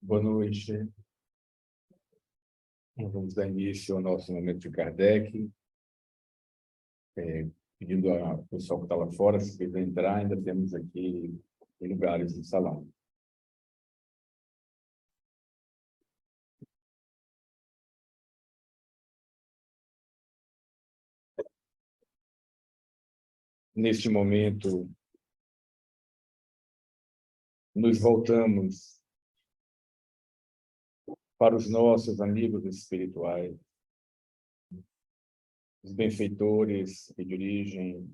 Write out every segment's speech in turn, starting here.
Boa noite. Vamos dar início ao nosso momento de Kardec, pedindo ao pessoal que está lá fora, se quiser entrar, ainda temos aqui lugares no salão. Neste momento, nos voltamos para os nossos amigos espirituais, os benfeitores que dirigem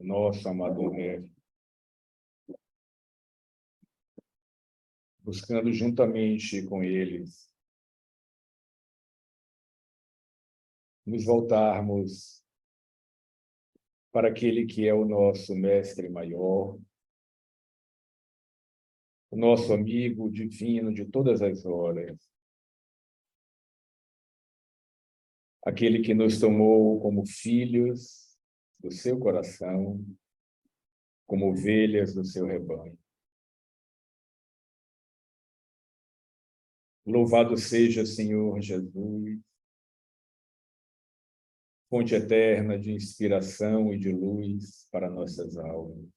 o nosso amado mestre, buscando juntamente com eles nos voltarmos para aquele que é o nosso mestre maior, o nosso amigo divino de todas as horas, aquele que nos tomou como filhos do seu coração, como ovelhas do seu rebanho. Louvado seja, Senhor Jesus, fonte eterna de inspiração e de luz para nossas almas.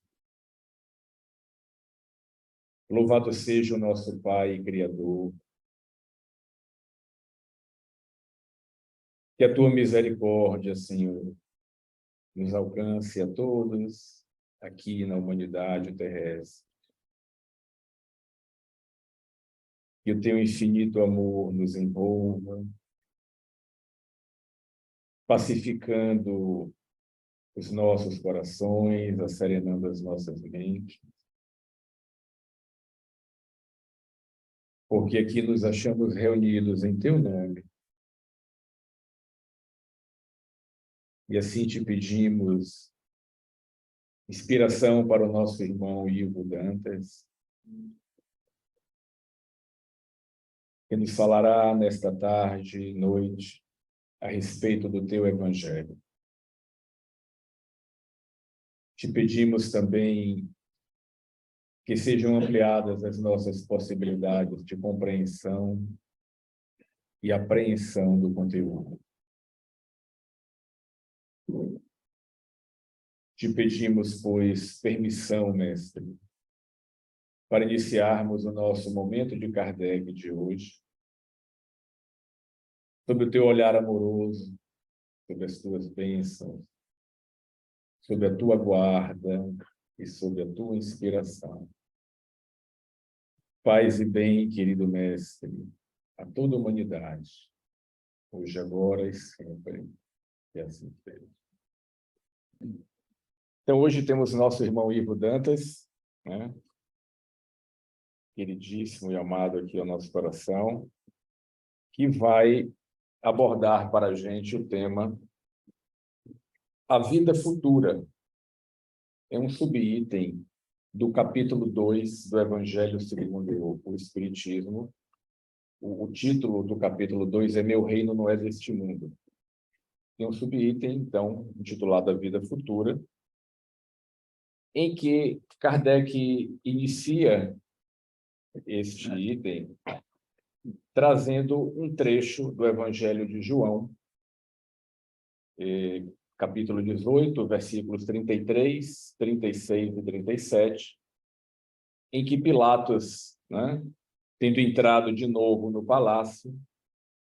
Louvado seja o nosso Pai e Criador, que a tua misericórdia, Senhor, nos alcance a todos aqui na humanidade terrestre. Que o teu infinito amor nos envolva, pacificando os nossos corações, asserenando as nossas mentes. Porque aqui nos achamos reunidos em teu nome. E assim te pedimos inspiração para o nosso irmão Ivo Dantas, que nos falará nesta tarde e noite a respeito do teu evangelho. Te pedimos também que sejam ampliadas as nossas possibilidades de compreensão e apreensão do conteúdo. Te pedimos, pois, permissão, mestre, para iniciarmos o nosso momento de Kardec de hoje, sob o teu olhar amoroso, sobre as tuas bênçãos, sobre a tua guarda e sobre a tua inspiração. Paz e bem, querido mestre, a toda a humanidade, hoje, agora e sempre, e assim seja. Então, hoje temos nosso irmão Ivo Dantas, né? Queridíssimo e amado aqui ao nosso coração, que vai abordar para a gente o tema A Vida Futura. É um subitem do capítulo 2 do Evangelho segundo o Espiritismo. O título do capítulo 2 é Meu Reino Não É Deste Mundo. Tem um subitem, então, intitulado A Vida Futura, em que Kardec inicia este item trazendo um trecho do Evangelho de João, capítulo 18, versículos 33, 36 e 37, em que Pilatos, né, tendo entrado de novo no palácio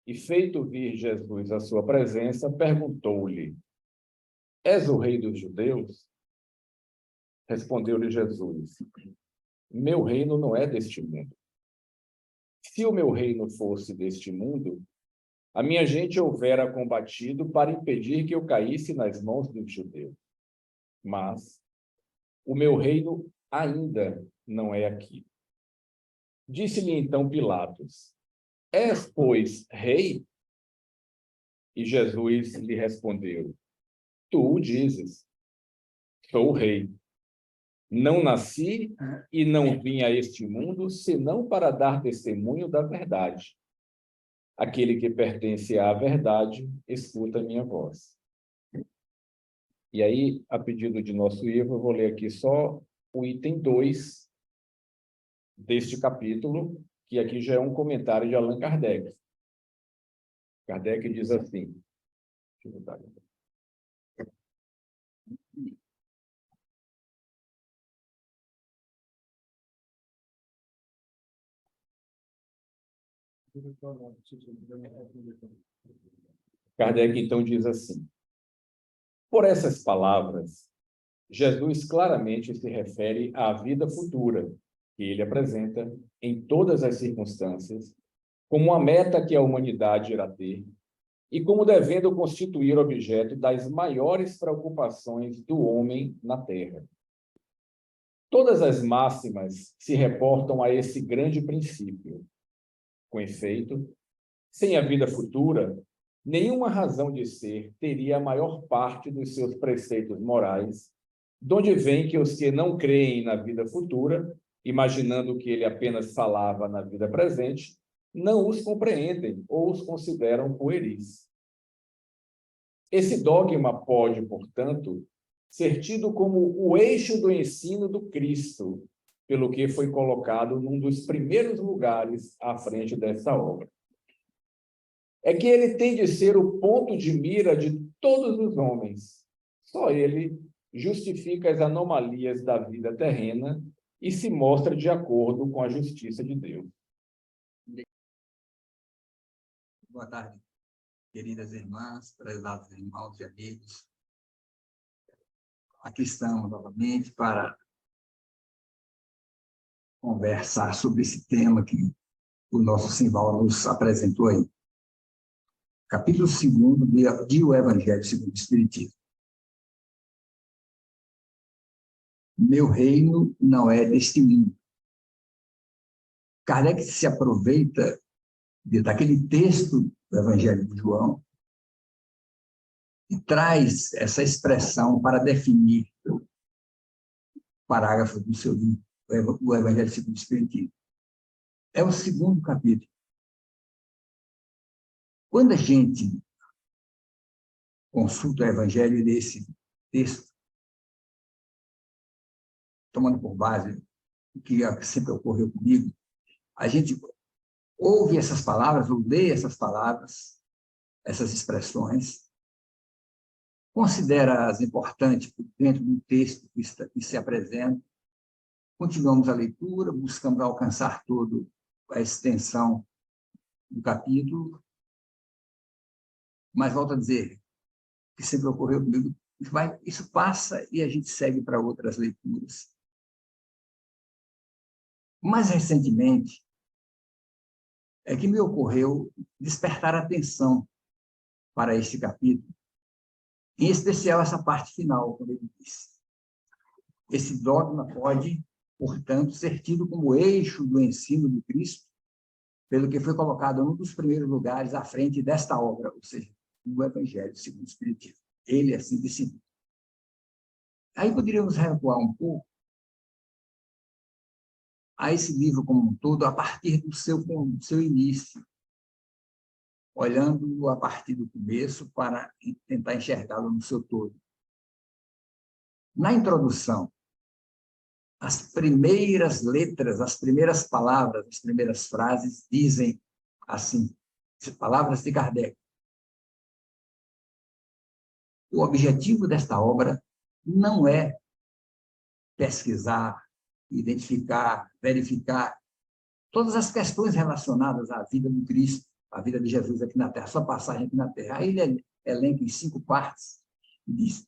e feito vir Jesus à sua presença, perguntou-lhe: És o rei dos judeus? Respondeu-lhe Jesus: Meu reino não é deste mundo. Se o meu reino fosse deste mundo, a minha gente houvera combatido para impedir que eu caísse nas mãos dos judeus. Mas o meu reino ainda não é aqui. Disse-lhe então Pilatos: És, pois, rei? E Jesus lhe respondeu: Tu o dizes, sou o rei. Não nasci e não vim a este mundo senão para dar testemunho da verdade. Aquele que pertence à verdade, escuta a minha voz. E aí, a pedido de nosso Ivo, eu vou ler aqui só o item 2 deste capítulo, que aqui já é um comentário de Allan Kardec. Kardec diz assim, deixa eu botar aqui. Kardec, então, diz assim: por essas palavras, Jesus claramente se refere à vida futura, que ele apresenta em todas as circunstâncias, como uma meta que a humanidade irá ter e como devendo constituir objeto das maiores preocupações do homem na Terra. Todas as máximas se reportam a esse grande princípio. Com efeito, sem a vida futura, nenhuma razão de ser teria a maior parte dos seus preceitos morais, donde vem que os que não creem na vida futura, imaginando que ele apenas falava na vida presente, não os compreendem ou os consideram pueris. Esse dogma pode, portanto, ser tido como o eixo do ensino do Cristo, pelo que foi colocado num dos primeiros lugares à frente dessa obra. É que ele tem de ser o ponto de mira de todos os homens. Só ele justifica as anomalias da vida terrena e se mostra de acordo com a justiça de Deus. Boa tarde, queridas irmãs, prezados irmãos e amigos. Aqui estamos novamente para conversar sobre esse tema que o nosso Simval nos apresentou aí. Capítulo 2 de O Evangelho segundo o Espiritismo. Meu reino não é deste mundo. Kardec se aproveita daquele texto do Evangelho de João e traz essa expressão para definir o parágrafo do seu livro, o Evangelho segundo o Espiritismo. É o segundo capítulo. Quando a gente consulta o Evangelho e lê esse texto, tomando por base o que sempre ocorreu comigo, a gente ouve essas palavras, ou lê essas palavras, essas expressões, considera-as importantes dentro do texto que se apresenta, continuamos a leitura, buscamos alcançar toda a extensão do capítulo, mas volto a dizer, que sempre ocorreu comigo, isso passa e a gente segue para outras leituras. Mais recentemente, é que me ocorreu despertar atenção para este capítulo, em especial essa parte final, como ele disse. Esse dogma pode, portanto, ser tido como eixo do ensino do Cristo, pelo que foi colocado num dos primeiros lugares à frente desta obra, ou seja, do Evangelho segundo o Espiritismo. Ele assim decidiu. Aí poderíamos recuar um pouco a esse livro como um todo, a partir do seu início, olhando a partir do começo para tentar enxergá-lo no seu todo. Na introdução, as primeiras letras, as primeiras palavras, as primeiras frases dizem assim, palavras de Kardec. O objetivo desta obra não é pesquisar, identificar, verificar todas as questões relacionadas à vida do Cristo, à vida de Jesus aqui na Terra, sua passagem aqui na Terra. Aí ele elenca em 5 partes e diz,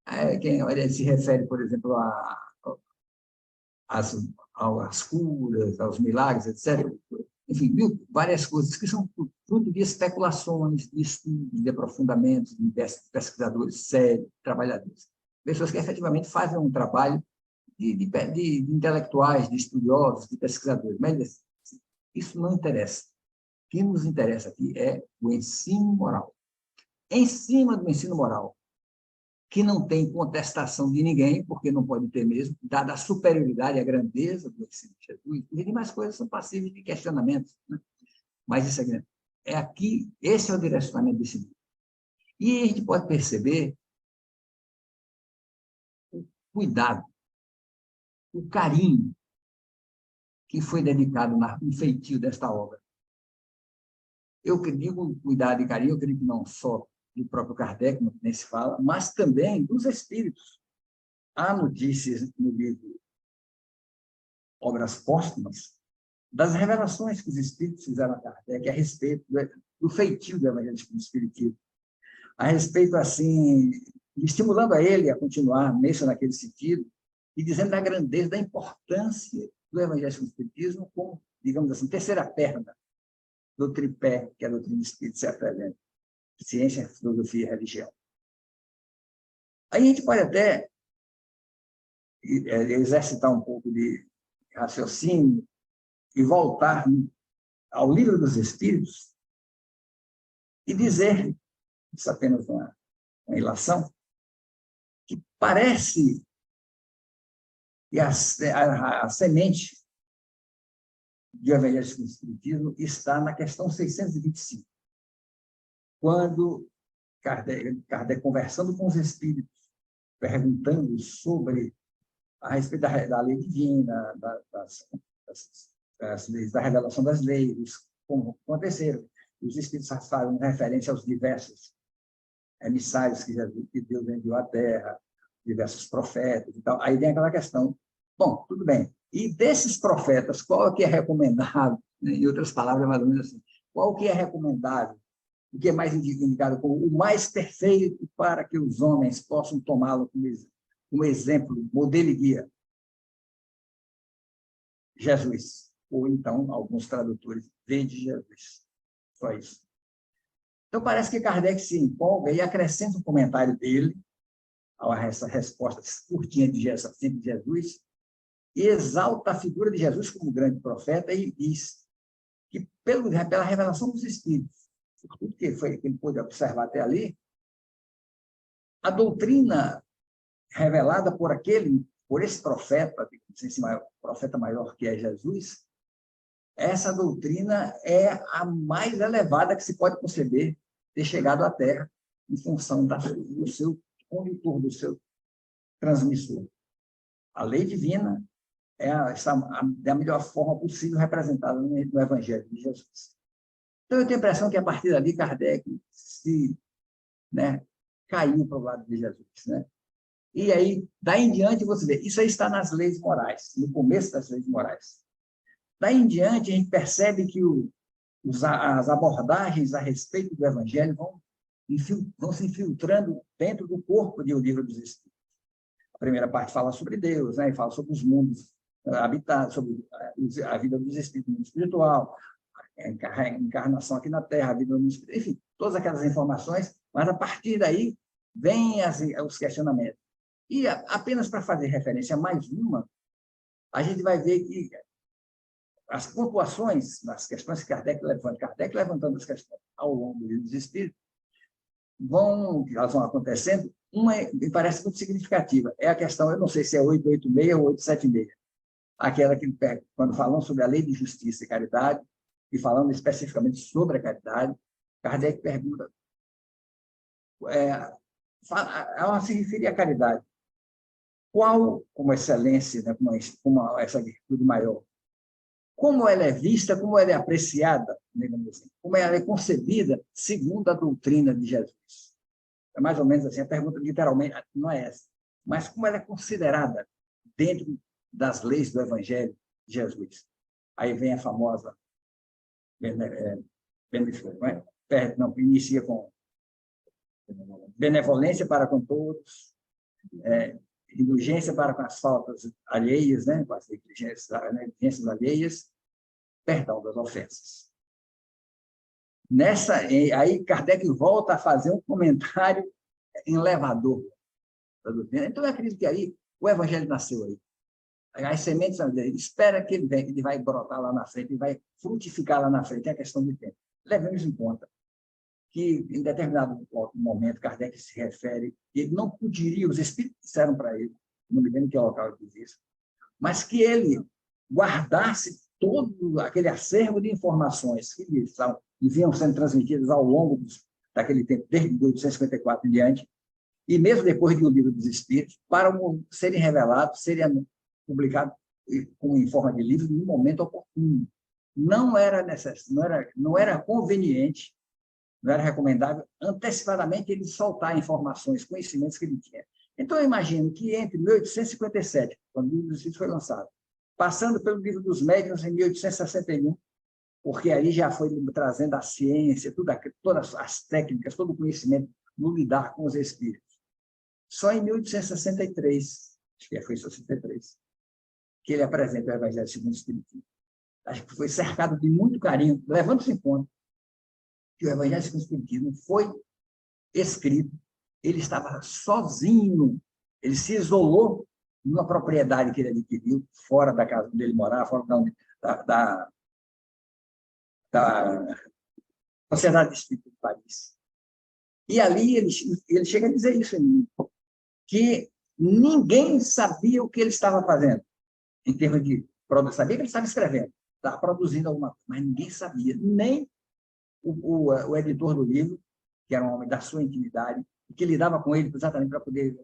ele se refere, por exemplo, às curas, aos milagres, etc. Enfim, várias coisas que são fruto de especulações, de estudos, de aprofundamentos, de pesquisadores sérios, trabalhadores. Pessoas que efetivamente fazem um trabalho de intelectuais, de estudiosos, de pesquisadores. Mas isso não interessa. O que nos interessa aqui é o ensino moral. Em cima do ensino moral, que não tem contestação de ninguém, porque não pode ter mesmo, dada a superioridade e a grandeza do ensino de Jesus, e demais coisas são passíveis de questionamento. Né? Mas isso é grande. É aqui, esse é o direcionamento desse livro. E a gente pode perceber o cuidado, o carinho que foi dedicado no feitio desta obra. Eu digo com cuidado e carinho, eu creio que não só do próprio Kardec, não nem se fala, mas também dos espíritos. Há notícias no livro Obras Póstumas das revelações que os espíritos fizeram a Kardec a respeito do feitio do Evangelho do Espiritismo, a respeito, assim, estimulando a ele a continuar nesse ou naquele sentido, e dizendo da grandeza, da importância do Evangelho do Espiritismo como, digamos assim, terceira perna do tripé, que é a doutrina espírita se apresenta: ciência, filosofia e religião. Aí a gente pode até exercitar um pouco de raciocínio e voltar ao Livro dos Espíritos e dizer, isso é apenas uma ilação, que parece que a semente do Evangelho do Espiritismo está na questão 625, quando Kardec, conversando com os espíritos, perguntando sobre a respeito da lei divina, das leis, da revelação das leis, como aconteceram. Os espíritos fazem referência aos diversos emissários que Deus enviou à Terra, diversos profetas e tal. Aí vem aquela questão, bom, tudo bem. E desses profetas, qual que é recomendável? Em outras palavras, mais ou menos assim, qual que é recomendável? O que é mais indicado como o mais perfeito para que os homens possam tomá-lo como exemplo, modelo e guia? Jesus. Ou então, alguns tradutores, vende Jesus. Só isso. Então, parece que Kardec se empolga e acrescenta um comentário dele a essa resposta curtinha de Jesus, e exalta a figura de Jesus como grande profeta e diz que, pela revelação dos Espíritos, por tudo que ele pôde observar até ali, a doutrina revelada por esse profeta, esse profeta maior que é Jesus, essa doutrina é a mais elevada que se pode conceber ter chegado à Terra em função do seu condutor, do seu transmissor. A lei divina é a melhor forma possível representada no Evangelho de Jesus. Então, eu tenho a impressão que, a partir dali, Kardec caiu para o lado de Jesus. E aí, daí em diante, você vê, isso aí está nas leis morais, no começo das leis morais. Daí em diante, a gente percebe que as abordagens a respeito do Evangelho vão se infiltrando dentro do corpo do Livro dos Espíritos. A primeira parte fala sobre Deus, e fala sobre os mundos habitados, sobre a vida dos espíritos no mundo espiritual, a encarnação aqui na Terra, a vida no mundo espiritual, enfim, todas aquelas informações, mas a partir daí vêm os questionamentos. E apenas para fazer referência a mais uma, a gente vai ver que as pontuações nas questões que Kardec levantando as questões ao longo dos espíritos, elas vão acontecendo, uma me parece muito significativa, é a questão, eu não sei se é 886 ou 876, aquela que, quando falam sobre a lei de justiça e caridade, e falando especificamente sobre a caridade, Kardec pergunta, ela se referir à caridade, qual, como excelência, como essa virtude maior, como ela é vista, como ela é apreciada, assim, como ela é concebida segundo a doutrina de Jesus. É mais ou menos assim, a pergunta literalmente não é essa, mas como ela é considerada dentro das leis do Evangelho de Jesus. Aí vem a famosa inicia com benevolência para com todos, indulgência para com as faltas alheias, com as negligências alheias, perdão das ofensas. Aí Kardec volta a fazer um comentário elevador da doutrina. Então, eu acredito que aí o Evangelho nasceu aí. As sementes, espera que ele vai brotar lá na frente, ele vai frutificar lá na frente, é questão de tempo. Levemos em conta que, em determinado momento, Kardec se refere, ele não pediria, os espíritos disseram para ele, não me lembro que local ele diz isso, mas que ele guardasse todo aquele acervo de informações que vinham sendo transmitidas ao longo daquele tempo, desde 1854 em diante, e mesmo depois do Livro dos Espíritos, para serem revelados, serem publicados em forma de livro no momento oportuno. Não era necessário, não era conveniente, não era recomendável antecipadamente ele soltar informações, conhecimentos que ele tinha. Então, eu imagino que entre 1857, quando o Livro dos Espíritos foi lançado, passando pelo Livro dos Médiuns em 1861, porque aí já foi trazendo a ciência, todas as técnicas, todo o conhecimento no lidar com os espíritos. Só em 1863, acho que foi 63, que ele apresenta o Evangelho segundo o Espiritismo. Acho que foi cercado de muito carinho, levando-se em conta que o Evangelho segundo o Espiritismo foi escrito, ele estava sozinho, ele se isolou numa propriedade que ele adquiriu, fora da casa onde ele morava, fora da Sociedade Espírita de Paris. E ali ele chega a dizer isso em mim, que ninguém sabia o que ele estava fazendo, em termos de produção. Sabia que ele estava escrevendo, estava produzindo alguma coisa, mas ninguém sabia, nem o editor do livro, que era um homem da sua intimidade, que lidava com ele exatamente para poder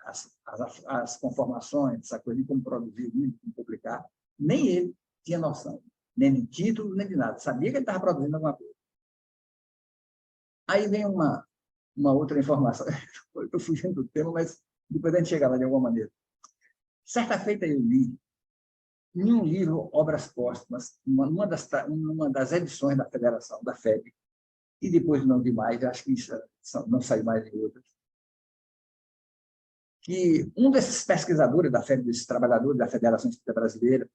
as conformações, essa coisa de como produzir, como publicar, nem ele tinha noção, nem de título, nem de nada. Sabia que ele estava produzindo alguma coisa. Aí vem uma outra informação. Estou fugindo do tema, mas depois a gente chega lá de alguma maneira. Certa feita eu li, em um livro, Obras Póstumas, numa das edições da Federação, da FEB, e depois não vi mais, acho que isso não saiu mais em outras, que um desses pesquisadores da FEB, desses trabalhadores da Federação Espírita Brasileira,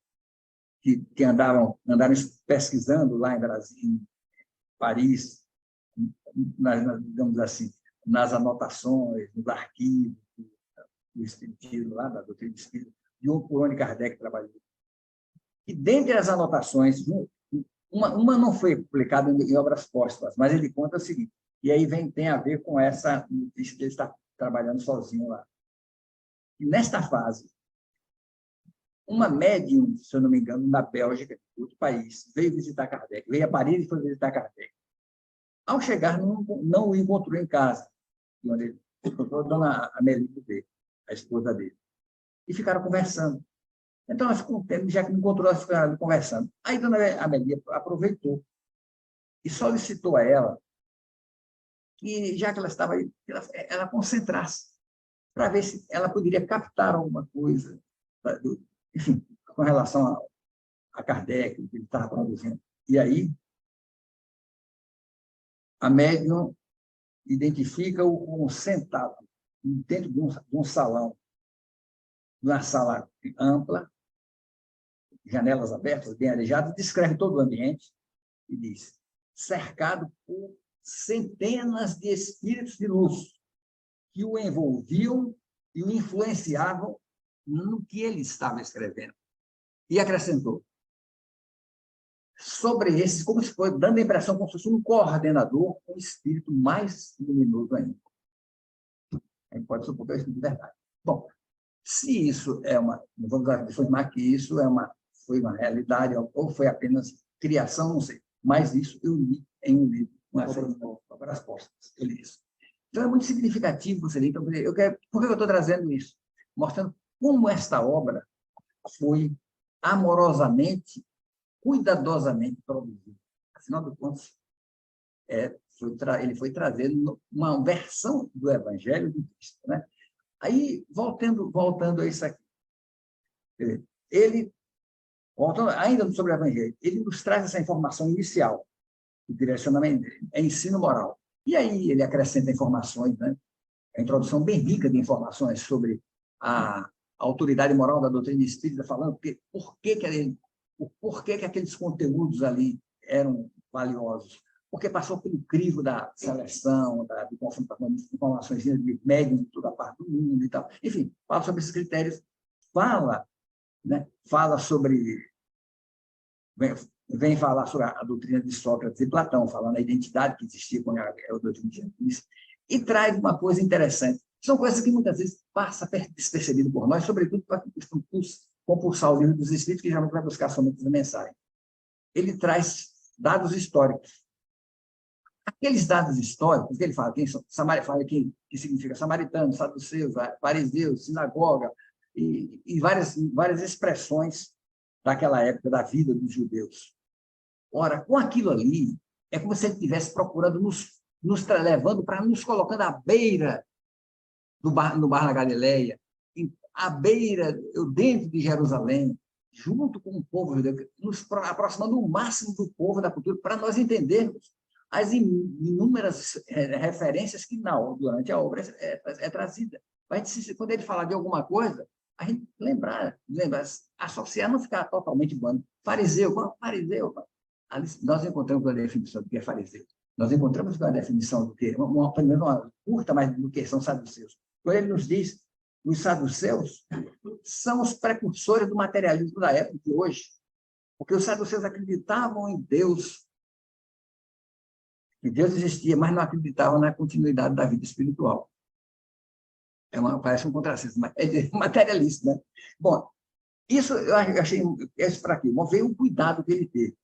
que andaram pesquisando lá em Brasil, em Paris, digamos assim, nas anotações, nos arquivos do Espiritismo, lá da doutrina do Espírito, por onde Kardec trabalhou. E dentre as anotações, uma não foi publicada em Obras Póstumas, mas ele conta o seguinte, e aí tem a ver com essa notícia que ele está trabalhando sozinho lá. E nesta fase, uma médium, se eu não me engano, da Bélgica, outro país, veio visitar Kardec, veio a Paris e foi visitar Kardec. Ao chegar, não o encontrou em casa, onde ele encontrou a dona Amélie Bouvet, a esposa dele, e ficaram conversando. Então, já que me encontrou, elas ficaram conversando. Aí a dona Amélie aproveitou e solicitou a ela que, já que ela estava aí, ela concentrasse para ver se ela poderia captar alguma coisa, enfim, com relação a Kardec, o que ele estava produzindo. E aí, a médium identifica-o como sentado dentro de um salão, numa sala ampla, janelas abertas, bem arejadas, descreve todo o ambiente e diz: cercado por centenas de espíritos de luz que o envolviam e o influenciavam no que ele estava escrevendo. E acrescentou: sobre esses, como se fosse, dando a impressão como se fosse um coordenador, um espírito mais luminoso ainda. A gente pode supor que é o espírito de verdade. Bom, se isso é uma, não vamos afirmar que isso foi uma realidade ou foi apenas criação, não sei. Mas isso eu li em um livro, Obras Póstumas. Eu li isso. Então, é muito significativo você ler. Então, por que eu estou trazendo isso? Mostrando como esta obra foi amorosamente, cuidadosamente produzida. Afinal de contas, ele foi trazendo uma versão do Evangelho do Cristo, né? Aí, voltando a isso aqui, voltando ainda sobre o Evangelho, ele nos traz essa informação inicial, o direcionamento dele, é ensino moral. E aí ele acrescenta informações, né? A introdução bem rica de informações sobre a autoridade moral da doutrina espírita, falando por que aqueles conteúdos ali eram valiosos. Porque passou pelo crivo da seleção, de confrontação de informações de médiums de toda parte do mundo e tal. Enfim, fala sobre esses critérios, fala sobre... Vem falar sobre a doutrina de Sócrates e Platão, falando da identidade que existia com a doutrina de Jesus, e traz uma coisa interessante. São coisas que muitas vezes passa despercebido por nós, sobretudo para compulsar o livro dos Espíritos, que geralmente vai buscar somente a mensagem. Ele traz dados históricos. Aqueles dados históricos, que ele fala, que significa samaritanos, saduceus, fariseus, sinagoga, e várias expressões daquela época da vida dos judeus. Ora, com aquilo ali, é como se ele estivesse procurando levando para nos colocando à beira no Mar da Galileia, à beira, dentro de Jerusalém, junto com o povo judeu, nos aproximando o máximo do povo da cultura, para nós entendermos as inúmeras referências que durante a obra é trazida. Quando ele falar de alguma coisa, a gente lembrar, associar, não ficar totalmente bando. Fariseu, nós encontramos a definição do que é fariseu. Nós encontramos a definição do que é, uma curta, mas do que são saduceus. Quando ele nos diz, os saduceus são os precursores do materialismo da época de hoje, porque os saduceus acreditavam em Deus, que Deus existia, mas não acreditavam na continuidade da vida espiritual. Parece um contrassenso, mas é materialista, né? Bom, isso eu achei isso para quê? Ver o cuidado que ele teve.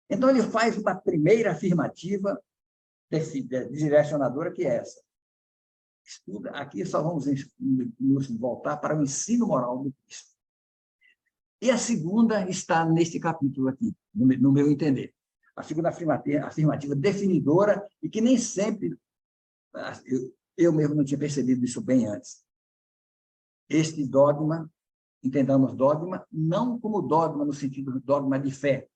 Então, ele faz uma primeira afirmativa direcionadora, que é essa. Estuda, aqui só vamos nos voltar para o ensino moral do Cristo. E a segunda está neste capítulo aqui, no meu entender. A segunda afirmativa definidora, e que nem sempre, eu mesmo não tinha percebido isso bem antes. Este dogma, entendamos dogma, não como dogma no sentido de dogma de fé,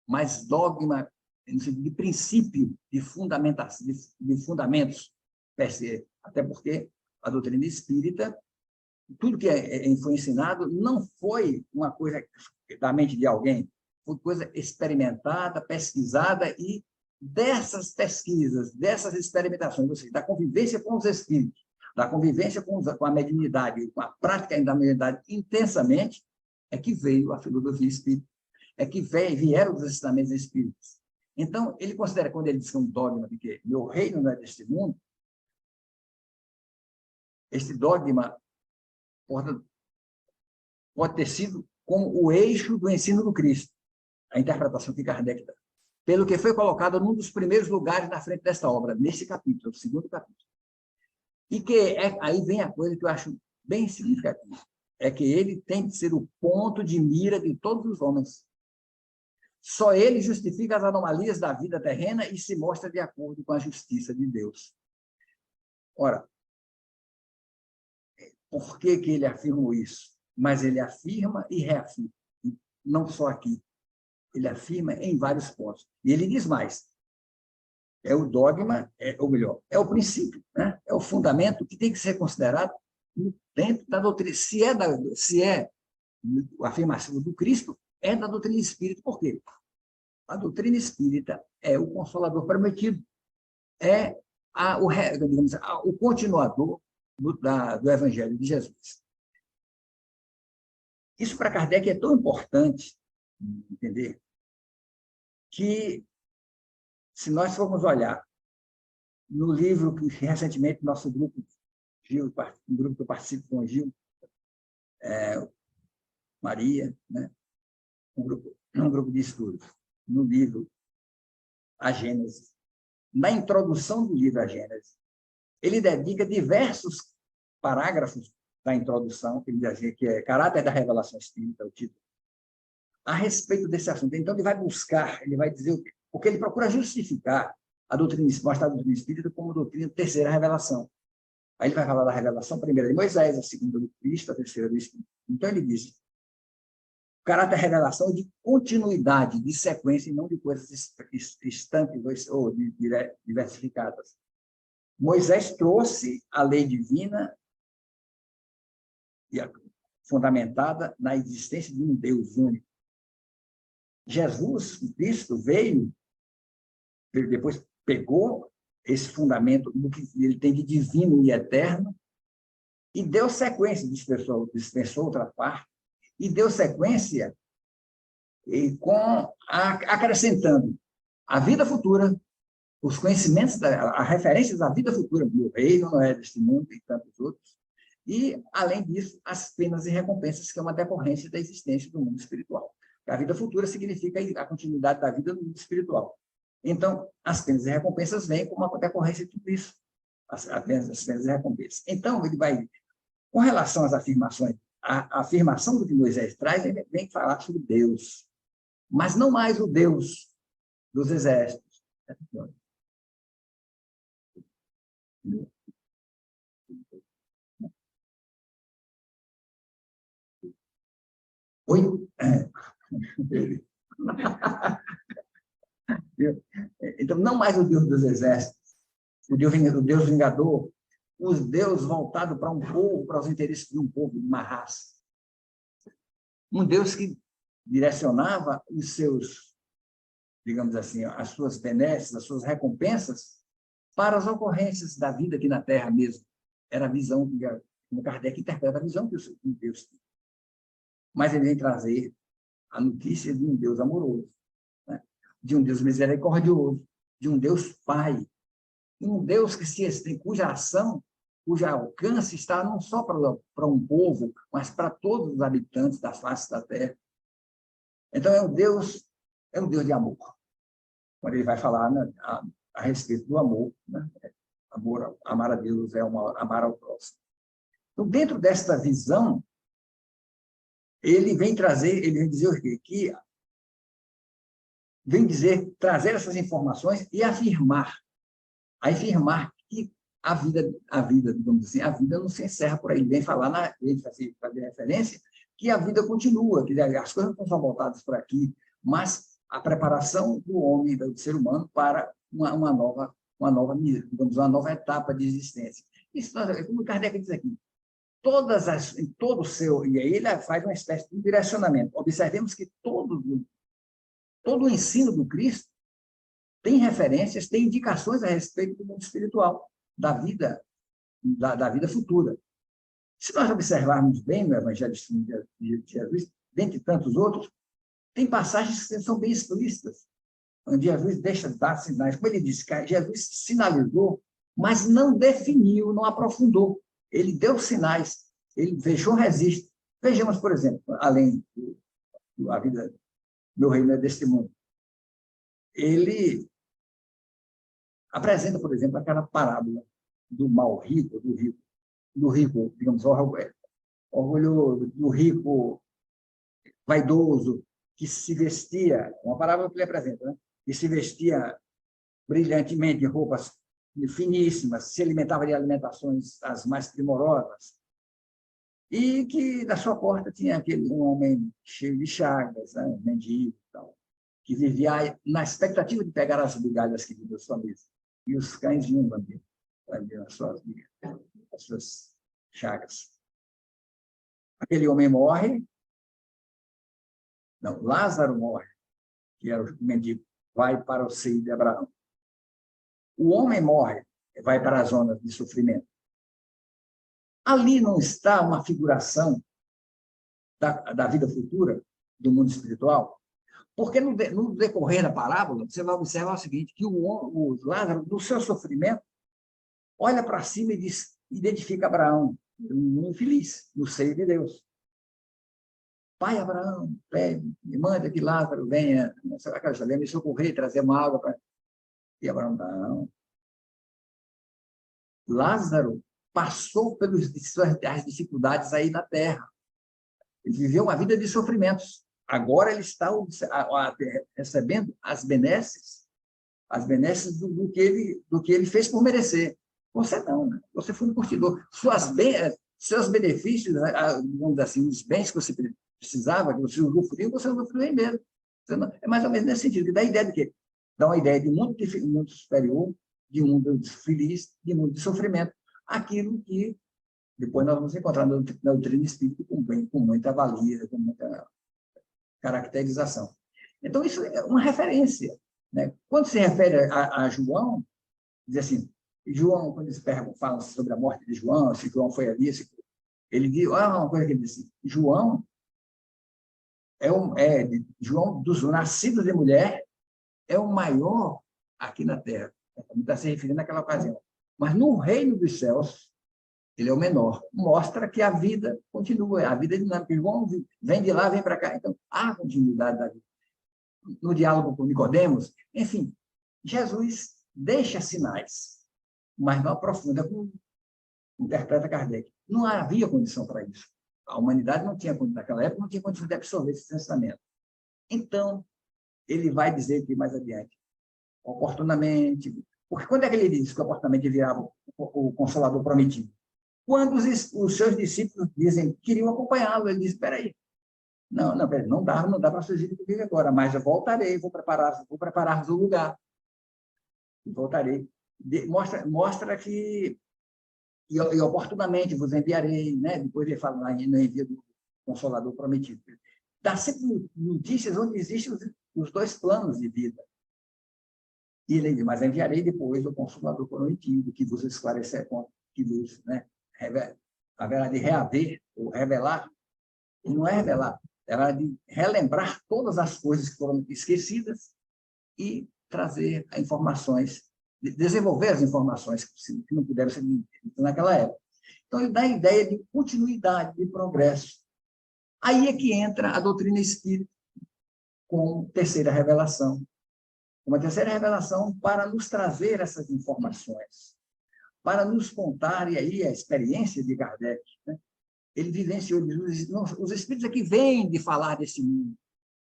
mas dogma no sentido de princípio, de fundamentos, até porque a doutrina espírita, tudo que foi ensinado não foi uma coisa da mente de alguém, foi coisa experimentada, pesquisada, e dessas pesquisas, dessas experimentações, ou seja, da convivência com os espíritos, da convivência com a mediunidade, com a prática da mediunidade intensamente, é que veio a filosofia espírita, é que vieram os ensinamentos espíritas. Então, ele considera, quando ele diz que é um dogma de que meu reino não é deste mundo, este dogma pode ter sido como o eixo do ensino do Cristo, a interpretação que Kardec dá, pelo que foi colocado num dos primeiros lugares na frente desta obra, nesse capítulo, o segundo capítulo. E que aí vem a coisa que eu acho bem significativa, é que ele tem de ser o ponto de mira de todos os homens. Só ele justifica as anomalias da vida terrena e se mostra de acordo com a justiça de Deus. Ora, por que ele afirmou isso? Mas ele afirma e reafirma, não só aqui. Ele afirma em vários pontos. E ele diz mais. É o dogma, ou melhor, é o princípio, né? É o fundamento que tem que ser considerado dentro da doutrina. Se é a afirmação do Cristo, é da doutrina espírita. Por quê? A doutrina espírita é o consolador prometido, é o continuador do Evangelho de Jesus. Isso para Kardec é tão importante entender que, se nós formos olhar no livro que recentemente nosso grupo, Gil, um grupo que eu participo com o Gil, Maria, né? um grupo de estudos, no livro A Gênese, na introdução do livro A Gênese, ele dedica diversos parágrafos da introdução, que ele diz que é Caráter da Revelação Espírita, o título, a respeito desse assunto. Então, ele vai buscar, ele vai dizer o quê? Porque ele procura justificar a doutrina, mostrar a doutrina espírita como doutrina terceira revelação. Aí ele vai falar da revelação primeira de Moisés, a segunda do Cristo, a terceira do Espírito. Então, ele diz: o caráter da revelação é de continuidade, de sequência, e não de coisas estanques ou diversificadas. Moisés trouxe a lei divina fundamentada na existência de um Deus único. Jesus, o Cristo, veio, ele depois pegou esse fundamento do que ele tem de divino e eterno e deu sequência, dispensou outra parte, e deu sequência acrescentando a vida futura, os conhecimentos, as referências da vida futura, do reino não é deste mundo e tantos outros, e, além disso, as penas e recompensas, que é uma decorrência da existência do mundo espiritual. A vida futura significa a continuidade da vida no mundo espiritual. Então, as penas e recompensas vêm como uma decorrência de tudo isso, as penas e recompensas. Então, ele vai, com relação às afirmações a afirmação do que Moisés traz vem falar sobre Deus, mas não mais o Deus dos exércitos. Oi? Então, não mais o Deus dos exércitos, o Deus vingador, os Deus voltado para um povo, para os interesses de um povo, de uma raça. Um Deus que direcionava os seus, digamos assim, as suas benesses, as suas recompensas para as ocorrências da vida aqui na Terra mesmo. Era a visão, como Kardec interpreta a visão que o Deus tem. Mas ele vem trazer a notícia de um Deus amoroso, né? De um Deus misericordioso, de um Deus Pai, um Deus que cuja ação, cujo alcance está não só para um povo, mas para todos os habitantes da face da Terra. Então, é um Deus de amor. Quando ele vai falar, né, a respeito do amor, né? Amar a Deus é amar ao próximo. Então, dentro desta visão, ele vem dizer o quê? Trazer essas informações e afirmar que a vida, digamos assim, a vida não se encerra por aí. Ele vem falar, ele fazer referência, que a vida continua, que as coisas não são voltadas por aqui, mas a preparação do homem, do ser humano, para uma nova etapa de existência. Isso, como o Kardec diz aqui, em todo o seu, e aí ele faz uma espécie de direcionamento. Observemos que todo o ensino do Cristo tem referências, tem indicações a respeito do mundo espiritual, da vida futura. Se nós observarmos bem no Evangelho de Jesus, dentre tantos outros, tem passagens que são bem explícitas, onde Jesus deixa dar sinais. Como ele disse, que Jesus sinalizou, mas não definiu, não aprofundou. Ele deu sinais, ele deixou registro. Vejamos, por exemplo, além da vida, meu reino é deste mundo. Ele apresenta, por exemplo, aquela parábola do mal rico, do rico, digamos, orgulhoso, do rico vaidoso, que se vestia, uma parábola que ele apresenta, né? Que se vestia brilhantemente em roupas finíssimas, se alimentava de alimentações as mais primorosas, e que na sua porta tinha um homem cheio de chagas, né? Um mendigo e tal, que vivia na expectativa de pegar as migalhas que vinham da sua mesa. E os cães vinham lamber as suas chagas. Aquele homem morre. Não, Lázaro morre, que era o mendigo, vai para o seio de Abraão. O homem morre, vai para a zona de sofrimento. Ali não está uma figuração da vida futura, do mundo espiritual? Porque no decorrer da parábola, você vai observar o seguinte, que o Lázaro, no seu sofrimento, olha para cima e identifica Abraão, um infeliz, no seio de Deus. Pai Abraão, me manda que Lázaro venha me socorrer, trazer uma água para... E Abraão, não. Lázaro passou pelas dificuldades aí na Terra. Ele viveu uma vida de sofrimentos. Agora ele está recebendo as benesses do que ele fez por merecer. Você não, né? Você foi um curtidor. Seus benefícios, vamos dizer assim, os bens que você precisava, que você usufruiu bem mesmo. É mais ou menos nesse sentido. Dá a ideia de quê? Dá uma ideia de mundo superior, de um mundo feliz, de mundo de sofrimento. Aquilo que depois nós vamos encontrar na doutrina espírita com muita valia, com muita caracterização. Então, isso é uma referência, né? Quando se refere a João, diz assim, João, quando eles falam sobre a morte de João, se João foi ali, ele diz, uma coisa que ele disse, João João dos nascidos de mulher é o maior aqui na Terra. Ele está se referindo naquela ocasião. Mas no reino dos céus, ele é o menor. Mostra que a vida continua, a vida é dinâmica. João vem de lá, vem para cá. Então, há continuidade da vida. No diálogo com Nicodemos, enfim, Jesus deixa sinais, mas não aprofunda, como interpreta Kardec. Não havia condição para isso. a humanidade não tinha, naquela época, não tinha condição de absorver esse ensinamento. Então, ele vai dizer que mais adiante, oportunamente, porque quando é que ele diz que oportunamente virava o Consolador prometido? Quando os seus discípulos dizem que queriam acompanhá-lo, ele diz, espera aí, não dá para surgir comigo agora, mas eu voltarei, vou preparar o lugar, voltarei. Mostra que e oportunamente vos enviarei, né? Depois ele fala no envio do Consolador prometido. Dá sempre notícias onde existem os dois planos de vida. E ele diz, mas enviarei depois o Consolador prometido, que vos esclarecer, que vos, né, haverá de reaver, ou revelar, e não é revelar, haverá de relembrar todas as coisas que foram esquecidas e trazer informações, desenvolver as informações que não puderam ser naquela época. Então, ele dá a ideia de continuidade, de progresso. Aí é que entra a doutrina espírita com terceira revelação. Uma terceira revelação para nos trazer essas informações, para nos contar, e aí a experiência de Kardec, né? Ele vivenciou, os espíritos é que vêm de falar desse mundo,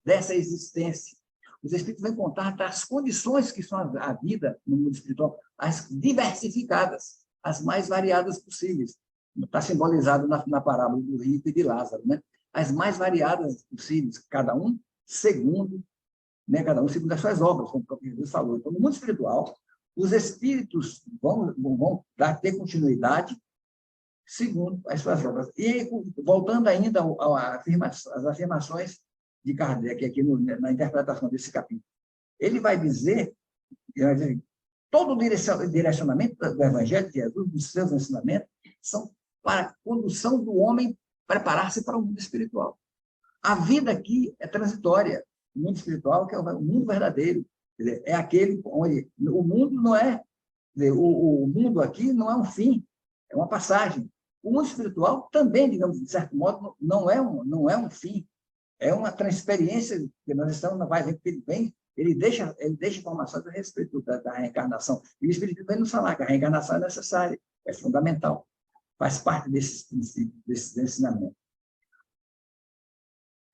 dessa existência. Os espíritos vêm contar das condições que são a vida no mundo espiritual, as diversificadas, as mais variadas possíveis. Está simbolizado na parábola do rico e de Lázaro, né? As mais variadas possíveis, cada um segundo, né? Cada um segundo as suas obras, como o próprio Jesus falou. Então, no mundo espiritual, os espíritos vão ter continuidade segundo as suas obras. E, voltando ainda às afirmações de Kardec, aqui na interpretação desse capítulo, ele vai dizer todo o direcionamento do Evangelho de Jesus, dos seus ensinamentos, são para a condução do homem preparar-se para o mundo espiritual. A vida aqui é transitória. O mundo espiritual, que é o mundo verdadeiro, é aquele onde o mundo não é, o mundo aqui não é um fim, é uma passagem. O mundo espiritual também, digamos, de certo modo, não é um fim, é uma transferência que nós estamos, vai ver que ele deixa informações a respeito da reencarnação. E o Espírito vem nos falar que a reencarnação é necessária, é fundamental, faz parte desses princípios, desses ensinamentos.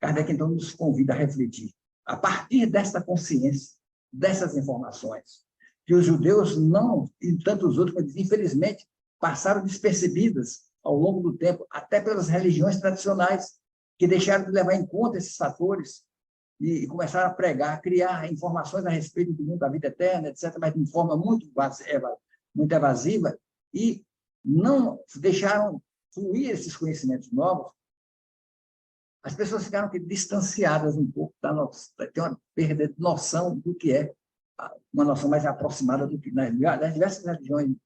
Kardec, então, nos convida a refletir, a partir desta consciência, dessas informações, que os judeus não, e tantos outros, mas, infelizmente, passaram despercebidas ao longo do tempo, até pelas religiões tradicionais, que deixaram de levar em conta esses fatores e começaram a pregar, criar informações a respeito do mundo da vida eterna, etc., mas de forma muito evasiva, e não deixaram fluir esses conhecimentos novos. As pessoas ficaram distanciadas um pouco da nossa, tem uma perda de noção do que é, uma noção mais aproximada do que nas diversas religiões,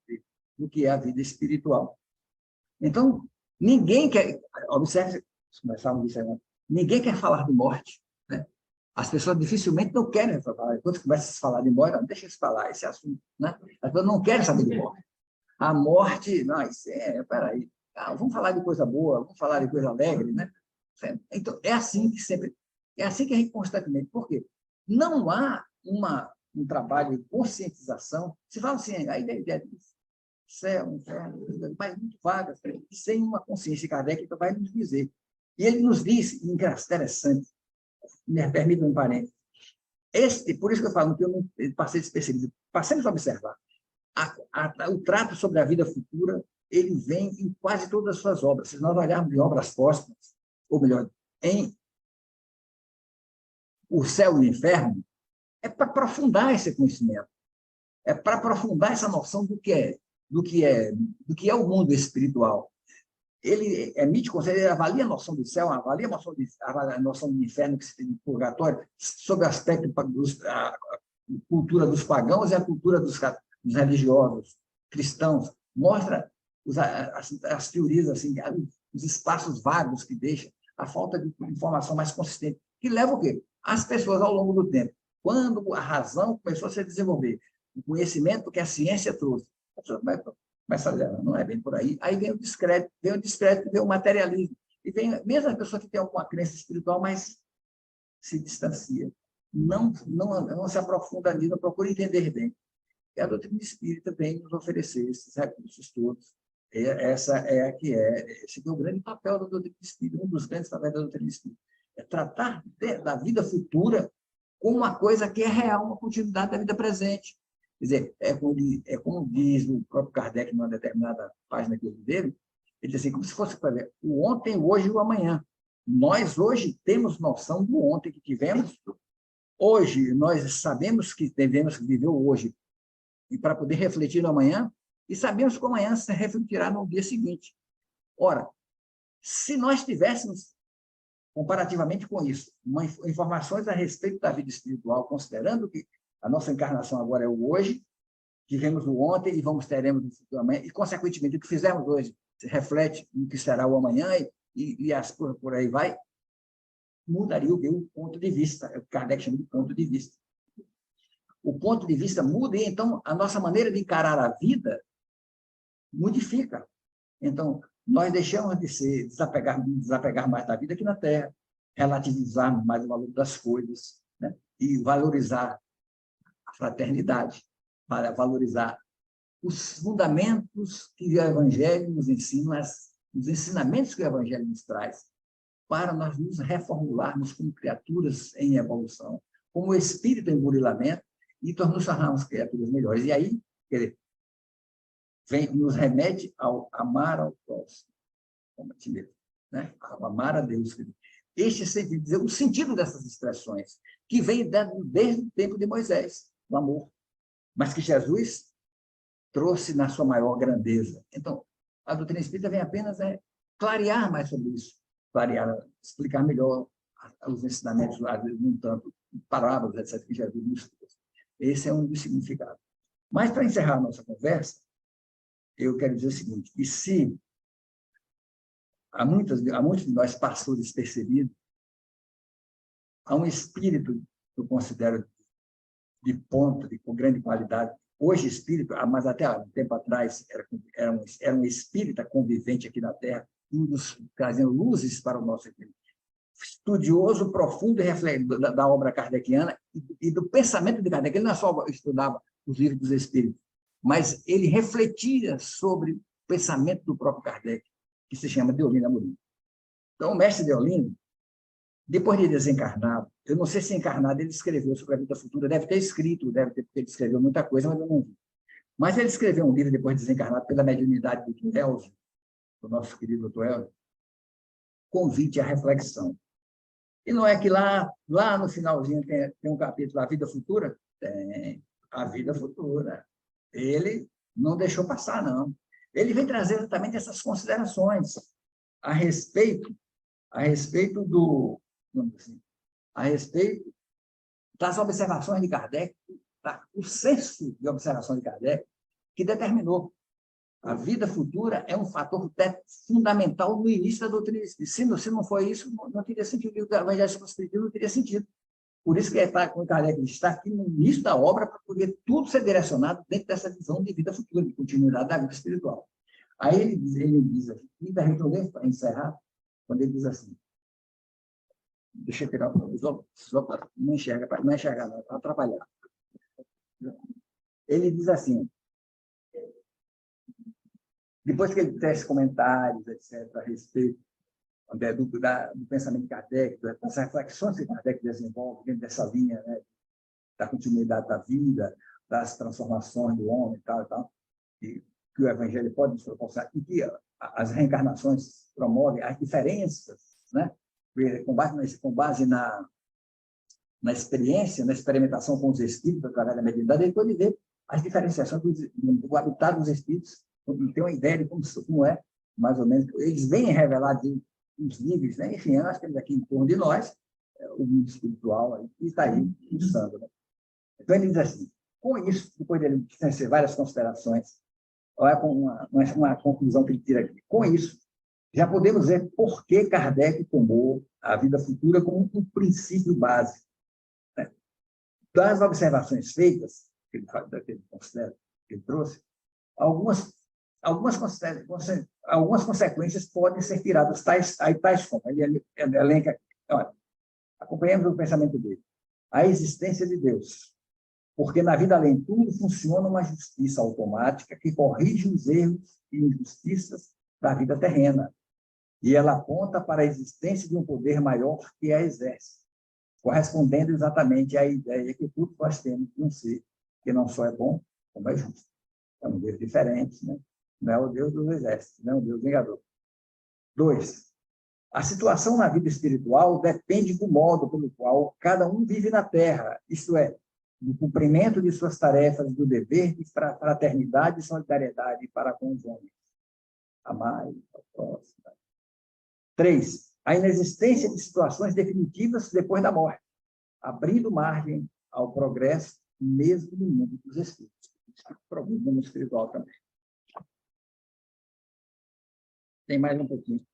do que é a vida espiritual. Então, ninguém quer, observe, ninguém quer falar de morte, né? As pessoas dificilmente não querem falar. Quando começa a se falar de morte, não deixa de falar esse assunto, né? As pessoas não querem saber de morte. A morte, não, peraí, vamos falar de coisa boa, vamos falar de coisa alegre, né? Então, é assim que a gente constantemente, por quê? Não há um trabalho de conscientização, se fala assim, a ideia disso, céu, inferno, mas muito vagas, sem uma consciência. Kardec vai nos dizer. E ele nos disse, interessante, me permita um parênteses, por isso que eu falo que eu não passei despercebido, passemos a observar, o trato sobre a vida futura, ele vem em quase todas as suas obras. Se nós olharmos em obras póstumas, ou melhor, em O Céu e o Inferno, é para aprofundar esse conhecimento, é para aprofundar essa noção do que é o mundo espiritual. Ele emite conselho, ele avalia a noção do céu, avalia a noção do inferno, que se tem de purgatório, sobre o aspecto da cultura dos pagãos e a cultura dos religiosos, cristãos. Mostra as teorias, assim, os espaços vagos que deixa, a falta de informação mais consistente, que leva o quê? As pessoas, ao longo do tempo, quando a razão começou a se desenvolver, o conhecimento que a ciência trouxe, a pessoa começa a dizer, não é bem por aí. Aí vem o descrédito, vem o materialismo. E vem mesmo a pessoa que tem alguma crença espiritual, mas se distancia. Não se aprofunda ali, não procura entender bem. E a doutrina espírita vem nos oferecer esses recursos todos, Esse é o grande papel da doutrina espírita, um dos grandes papéis da doutrina espírita. É tratar da vida futura como uma coisa que é real, uma continuidade da vida presente. Quer dizer, como diz o próprio Kardec, numa determinada página que eu li dele, ele diz assim, como se fosse para ver o ontem, o hoje e o amanhã. Nós, hoje, temos noção do ontem que tivemos. Hoje, nós sabemos que devemos viver o hoje e para poder refletir no amanhã, e sabemos que o amanhã se refletirá no dia seguinte. Ora, se nós tivéssemos, comparativamente com isso, informações a respeito da vida espiritual, considerando que a nossa encarnação agora é o hoje, tivemos o ontem e teremos no futuro amanhã, e, consequentemente, o que fizemos hoje se reflete no que será o amanhã, e por aí vai, mudaria o ponto de vista. O Kardec chama de ponto de vista. O ponto de vista muda, e então a nossa maneira de encarar a vida modifica. Então, nós deixamos de desapegar mais da vida aqui na Terra, relativizarmos mais o valor das coisas, né? E valorizar a fraternidade, para valorizar os fundamentos que o Evangelho nos ensina, os ensinamentos que o Evangelho nos traz, para nós nos reformularmos como criaturas em evolução, como espírito em burilamento, e nos tornarmos criaturas melhores. E aí, quer dizer, nos remete ao amar ao próximo, como a ti mesmo, né? Ao amar a Deus. Este sentido, dizer, o sentido dessas expressões, que vem desde o tempo de Moisés, o amor, mas que Jesus trouxe na sua maior grandeza. Então, a doutrina espírita vem apenas clarear mais sobre isso, explicar melhor os ensinamentos, no tanto, parábolas, etc., que Jesus nos trouxe. Esse é um dos significados. Mas, para encerrar a nossa conversa, eu quero dizer o seguinte, que se há muitos de nós passou despercebido, há um espírito que eu considero de ponta, com grande qualidade. Hoje, espírito, mas até um tempo atrás, era um espírita convivente aqui na Terra, trazendo luzes para o nosso espírito. Estudioso, profundo da obra kardeciana e do pensamento de Kardec. Ele não só estudava os livros dos espíritos, mas ele refletia sobre o pensamento do próprio Kardec, que se chama Deolinda Amorim. Então, o mestre Deolinda, depois de desencarnado, eu não sei se encarnado ele escreveu sobre a vida futura, deve ter escrito, porque ele escreveu muita coisa, mas eu não vi. Mas ele escreveu um livro depois de desencarnado, pela mediunidade do Dr. Elcio, do nosso querido Dr. Elcio, Convite à Reflexão. E não é que lá no finalzinho tem um capítulo, A Vida Futura? Tem, A Vida Futura. Ele não deixou passar, não. Ele vem trazer exatamente essas considerações a respeito das observações de Kardec, o senso de observação de Kardec, que determinou a vida futura é um fator fundamental no início da doutrina espírita. Se não for isso, não teria sentido. O Evangelho Espírita não teria sentido. Por isso que o Kardec está aqui no início da obra, para poder tudo ser direcionado dentro dessa visão de vida futura, de continuidade da vida espiritual. Aí ele diz assim, me permite ler para encerrar, quando ele diz assim, deixa eu tirar os óculos, não enxerga, não, para atrapalhar. Ele diz assim, depois que ele traz comentários, etc., a respeito do pensamento de Kardec, das reflexões que Kardec desenvolve dentro dessa linha, né, da continuidade da vida, das transformações do homem, e tal, e que o Evangelho pode nos proporcionar, e que as reencarnações promovem as diferenças, né, com base na experiência, na experimentação com os espíritos, através da mediunidade, ele pode ver as diferenciações do habitat dos espíritos, tem uma ideia de como é, mais ou menos. Eles vêm revelar os níveis, né? Enfim, nós temos aqui em torno de nós o mundo espiritual, e está aí pulsando. Né? Então, ele diz assim, com isso, depois dele fazer várias considerações, olha uma conclusão que ele tira aqui. Com isso, já podemos ver por que Kardec tomou a vida futura como um princípio básico. Né? Das observações feitas, que ele considera, que ele trouxe, algumas consequências podem ser tiradas, tais como ele elenca. Olha, acompanhamos o pensamento dele. A existência de Deus, Porque na vida além de tudo funciona uma justiça automática que corrige os erros e injustiças da vida terrena. E ela aponta para a existência de um poder maior que a exerce, correspondendo exatamente à ideia que todos nós temos de um ser que não só é bom, como é justo. É um Deus diferente, né? Não é o Deus dos exércitos, não é o Deus vingador. 2. A situação na vida espiritual depende do modo pelo qual cada um vive na Terra, isto é, do cumprimento de suas tarefas, do dever de fraternidade e solidariedade para com os homens. Amar ao próximo. 3. A inexistência de situações definitivas depois da morte, abrindo margem ao progresso, mesmo no mundo dos espíritos. No mundo espiritual também. Tem mais um pouquinho.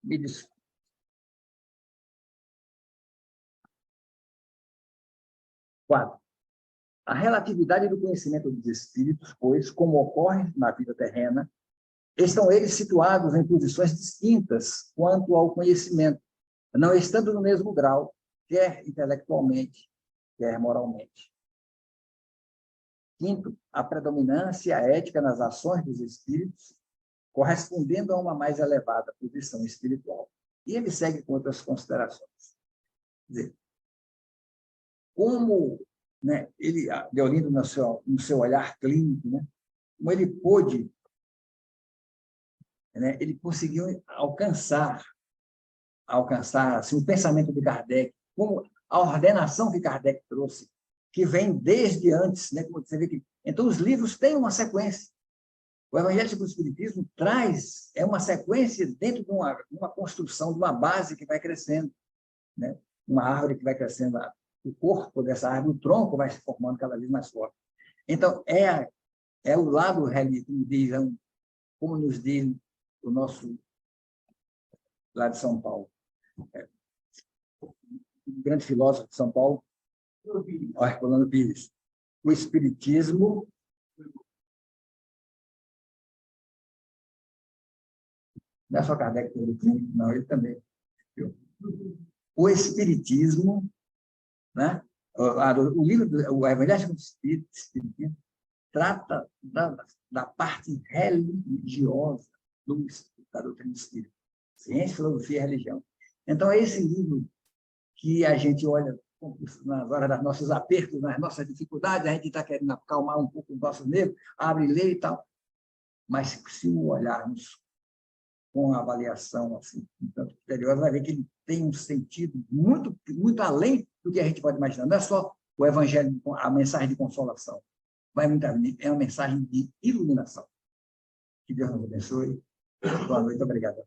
Me desculpe. 4. A relatividade do conhecimento dos espíritos, pois, como ocorre na vida terrena, estão eles situados em posições distintas quanto ao conhecimento, não estando no mesmo grau, quer intelectualmente, quer moralmente. 5. A predominância ética nas ações dos espíritos, correspondendo a uma mais elevada posição espiritual. E ele segue com outras considerações. Quer dizer, como, né, ele, Deolindo, no seu olhar clínico, né, como ele pôde, né, ele conseguiu alcançar assim, o pensamento de Kardec, como a ordenação que Kardec trouxe, que vem desde antes, né, como você vê que, então os livros têm uma sequência. O Evangelho segundo o Espiritismo traz uma sequência dentro de uma construção, de uma base que vai crescendo, né? Uma árvore que vai crescendo, o corpo dessa árvore, o tronco vai se formando cada vez mais forte. Então, é o lado religioso, como nos diz o nosso lá de São Paulo. O grande filósofo de São Paulo, Herculano Pires. O Espiritismo não é só Kardec que ele não, ele também. O Espiritismo, né? O livro, o Evangelho do Espiritismo, trata da parte religiosa da doutrina espírita. Ciência, filosofia e religião. Então, é esse livro que a gente olha nas horas dos nossos apertos, nas nossas dificuldades, a gente está querendo acalmar um pouco os nossos nervos, abre e lê e tal. Mas, se olharmos com a avaliação assim, um tanto superior, vai ver que ele tem um sentido muito, muito além do que a gente pode imaginar. Não é só o Evangelho, a mensagem de consolação. Vai muito além, é uma mensagem de iluminação. Que Deus nos abençoe. Boa noite, obrigado.